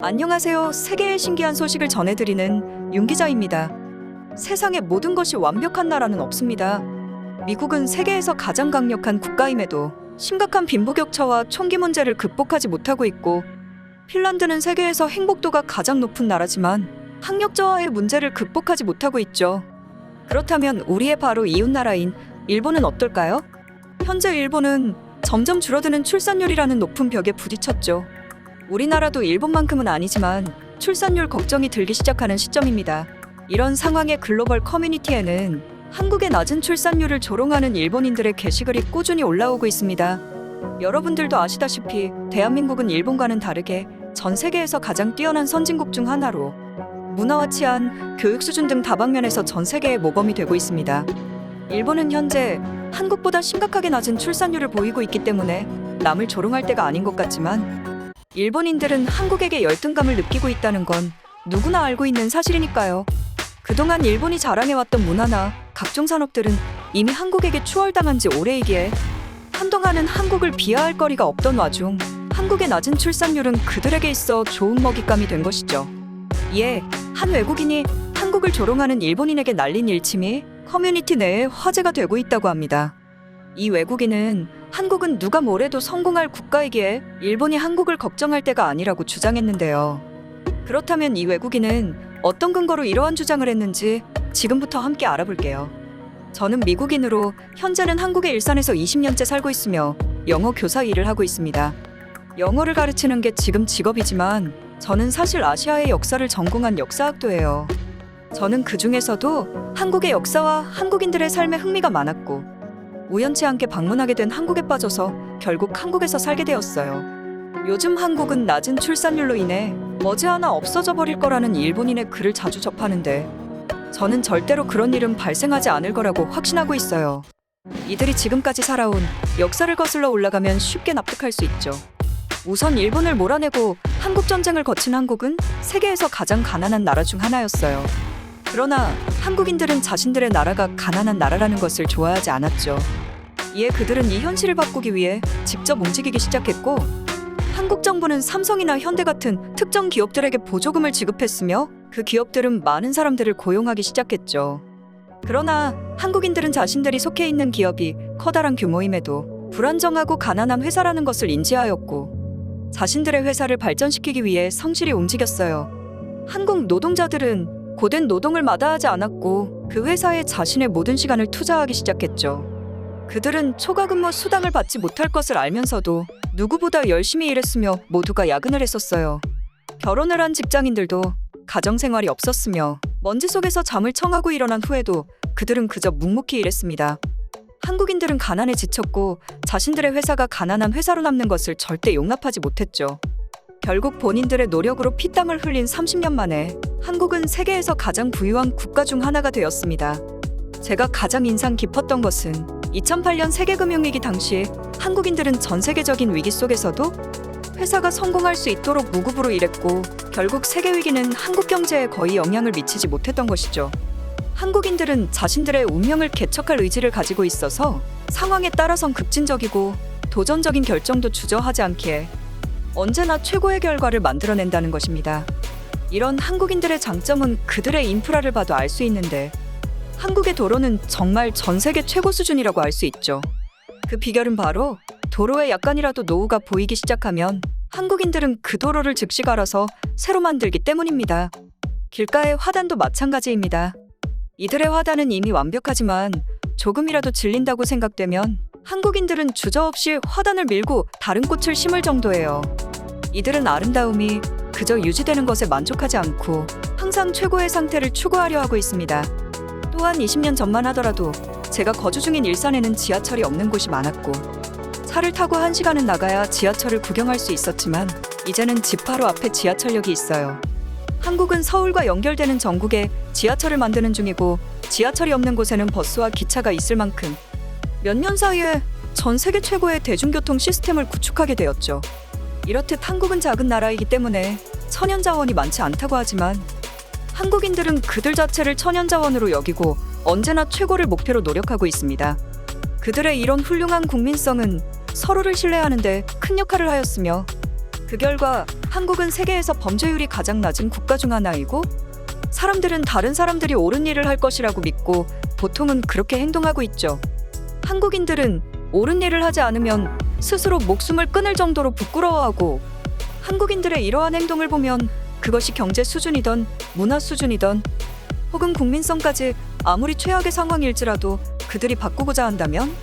안녕하세요. 세계의 신기한 소식을 전해드리는 윤 기자입니다. 세상의 모든 것이 완벽한 나라는 없습니다. 미국은 세계에서 가장 강력한 국가임에도 심각한 빈부격차와 총기 문제를 극복하지 못하고 있고, 핀란드는 세계에서 행복도가 가장 높은 나라지만 학력 저하의 문제를 극복하지 못하고 있죠. 그렇다면 우리의 바로 이웃 나라인 일본은 어떨까요? 현재 일본은 점점 줄어드는 출산율이라는 높은 벽에 부딪혔죠. 우리나라도 일본만큼은 아니지만 출산율 걱정이 들기 시작하는 시점입니다. 이런 상황의 글로벌 커뮤니티에는 한국의 낮은 출산율을 조롱하는 일본인들의 게시글이 꾸준히 올라오고 있습니다. 여러분들도 아시다시피 대한민국은 일본과는 다르게 전 세계에서 가장 뛰어난 선진국 중 하나로 문화와 치안, 교육 수준 등 다방면에서 전 세계의 모범이 되고 있습니다. 일본은 현재 한국보다 심각하게 낮은 출산율을 보이고 있기 때문에 남을 조롱할 때가 아닌 것 같지만, 일본인들은 한국에게 열등감을 느끼고 있다는 건 누구나 알고 있는 사실이니까요. 그동안 일본이 자랑해왔던 문화나 각종 산업들은 이미 한국에게 추월당한 지 오래이기에 한동안은 한국을 비하할 거리가 없던 와중 한국의 낮은 출산율은 그들에게 있어 좋은 먹잇감이 된 것이죠. 이에 한 외국인이 한국을 조롱하는 일본인에게 날린 일침이 커뮤니티 내에 화제가 되고 있다고 합니다. 이 외국인은 한국은 누가 뭐래도 성공할 국가이기에 일본이 한국을 걱정할 때가 아니라고 주장했는데요. 그렇다면 이 외국인은 어떤 근거로 이러한 주장을 했는지 지금부터 함께 알아볼게요. 저는 미국인으로 현재는 한국의 일산에서 20년째 살고 있으며 영어 교사 일을 하고 있습니다. 영어를 가르치는 게 지금 직업이지만 저는 사실 아시아의 역사를 전공한 역사학도예요. 저는 그 중에서도 한국의 역사와 한국인들의 삶에 흥미가 많았고, 우연치 않게 방문하게 된 한국에 빠져서 결국 한국에서 살게 되었어요. 요즘 한국은 낮은 출산율로 인해 머지않아 없어져 버릴 거라는 일본인의 글을 자주 접하는데, 저는 절대로 그런 일은 발생하지 않을 거라고 확신하고 있어요. 이들이 지금까지 살아온 역사를 거슬러 올라가면 쉽게 납득할 수 있죠. 우선 일본을 몰아내고 한국 전쟁을 거친 한국은 세계에서 가장 가난한 나라 중 하나였어요. 그러나 한국인들은 자신들의 나라가 가난한 나라라는 것을 좋아하지 않았죠. 이에 그들은 이 현실을 바꾸기 위해 직접 움직이기 시작했고, 한국 정부는 삼성이나 현대 같은 특정 기업들에게 보조금을 지급했으며 그 기업들은 많은 사람들을 고용하기 시작했죠. 그러나 한국인들은 자신들이 속해 있는 기업이 커다란 규모임에도 불안정하고 가난한 회사라는 것을 인지하였고, 자신들의 회사를 발전시키기 위해 성실히 움직였어요. 한국 노동자들은 고된 노동을 마다하지 않았고 그 회사에 자신의 모든 시간을 투자하기 시작했죠. 그들은 초과 근무 수당을 받지 못할 것을 알면서도 누구보다 열심히 일했으며 모두가 야근을 했었어요. 결혼을 한 직장인들도 가정생활이 없었으며 먼지 속에서 잠을 청하고 일어난 후에도 그들은 그저 묵묵히 일했습니다. 한국인들은 가난에 지쳤고 자신들의 회사가 가난한 회사로 남는 것을 절대 용납하지 못했죠. 결국 본인들의 노력으로 피땀을 흘린 30년 만에 한국은 세계에서 가장 부유한 국가 중 하나가 되었습니다. 제가 가장 인상 깊었던 것은 2008년 세계금융위기 당시 한국인들은 전 세계적인 위기 속에서도 회사가 성공할 수 있도록 무급으로 일했고, 결국 세계 위기는 한국 경제에 거의 영향을 미치지 못했던 것이죠. 한국인들은 자신들의 운명을 개척할 의지를 가지고 있어서 상황에 따라선 급진적이고 도전적인 결정도 주저하지 않기에 언제나 최고의 결과를 만들어낸다는 것입니다. 이런 한국인들의 장점은 그들의 인프라를 봐도 알 수 있는데, 한국의 도로는 정말 전 세계 최고 수준이라고 알 수 있죠. 그 비결은 바로 도로에 약간이라도 노후가 보이기 시작하면 한국인들은 그 도로를 즉시 갈아서 새로 만들기 때문입니다. 길가의 화단도 마찬가지입니다. 이들의 화단은 이미 완벽하지만 조금이라도 질린다고 생각되면 한국인들은 주저없이 화단을 밀고 다른 꽃을 심을 정도예요. 이들은 아름다움이 그저 유지되는 것에 만족하지 않고 항상 최고의 상태를 추구하려 하고 있습니다. 또한 20년 전만 하더라도 제가 거주 중인 일산에는 지하철이 없는 곳이 많았고, 차를 타고 1시간은 나가야 지하철을 구경할 수 있었지만 이제는 집 바로 앞에 지하철역이 있어요. 한국은 서울과 연결되는 전국에 지하철을 만드는 중이고, 지하철이 없는 곳에는 버스와 기차가 있을 만큼 몇 년 사이에 전 세계 최고의 대중교통 시스템을 구축하게 되었죠. 이렇듯 한국은 작은 나라이기 때문에 천연자원이 많지 않다고 하지만 한국인들은 그들 자체를 천연자원으로 여기고 언제나 최고를 목표로 노력하고 있습니다. 그들의 이런 훌륭한 국민성은 서로를 신뢰하는 데 큰 역할을 하였으며, 그 결과 한국은 세계에서 범죄율이 가장 낮은 국가 중 하나이고 사람들은 다른 사람들이 옳은 일을 할 것이라고 믿고 보통은 그렇게 행동하고 있죠. 한국인들은 옳은 일을 하지 않으면 스스로 목숨을 끊을 정도로 부끄러워하고 한국인들의 이러한 행동을 보면 그것이 경제 수준이든 문화 수준이든 혹은 국민성까지 아무리 최악의 상황일지라도 그들이 바꾸고자 한다면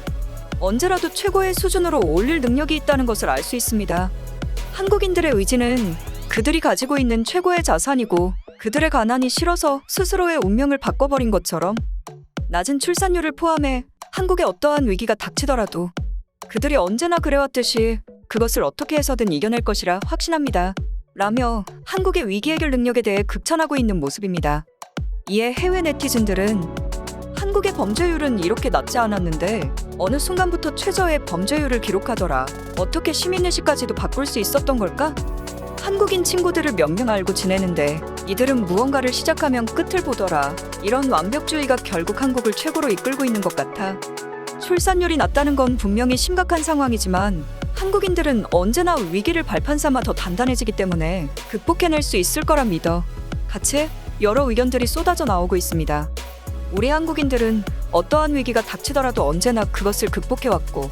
언제라도 최고의 수준으로 올릴 능력이 있다는 것을 알 수 있습니다. 한국인들의 의지는 그들이 가지고 있는 최고의 자산이고 그들의 가난이 싫어서 스스로의 운명을 바꿔버린 것처럼 낮은 출산율을 포함해 한국에 어떠한 위기가 닥치더라도 그들이 언제나 그래왔듯이 그것을 어떻게 해서든 이겨낼 것이라 확신합니다. 라며 한국의 위기 해결 능력에 대해 극찬하고 있는 모습입니다. 이에 해외 네티즌들은 한국의 범죄율은 이렇게 낮지 않았는데 어느 순간부터 최저의 범죄율을 기록하더라. 어떻게 시민의식까지도 바꿀 수 있었던 걸까? 한국인 친구들을 몇 명 알고 지내는데 이들은 무언가를 시작하면 끝을 보더라. 이런 완벽주의가 결국 한국을 최고로 이끌고 있는 것 같아. 출산율이 낮다는 건 분명히 심각한 상황이지만 한국인들은 언제나 위기를 발판 삼아 더 단단해지기 때문에 극복해낼 수 있을 거라 믿어. 같이 여러 의견들이 쏟아져 나오고 있습니다. 우리 한국인들은 어떠한 위기가 닥치더라도 언제나 그것을 극복해왔고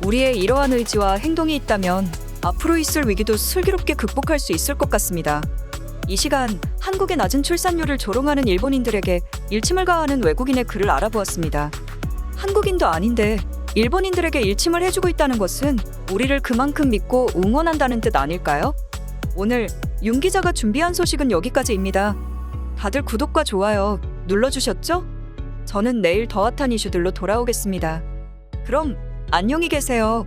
우리의 이러한 의지와 행동이 있다면 앞으로 있을 위기도 슬기롭게 극복할 수 있을 것 같습니다. 이 시간 한국의 낮은 출산율을 조롱하는 일본인들에게 일침을 가하는 외국인의 글을 알아보았습니다. 한국인도 아닌데 일본인들에게 일침을 해주고 있다는 것은 우리를 그만큼 믿고 응원한다는 뜻 아닐까요? 오늘 윤 기자가 준비한 소식은 여기까지입니다. 다들 구독과 좋아요 눌러주셨죠? 저는 내일 더 핫한 이슈들로 돌아오겠습니다. 그럼 안녕히 계세요.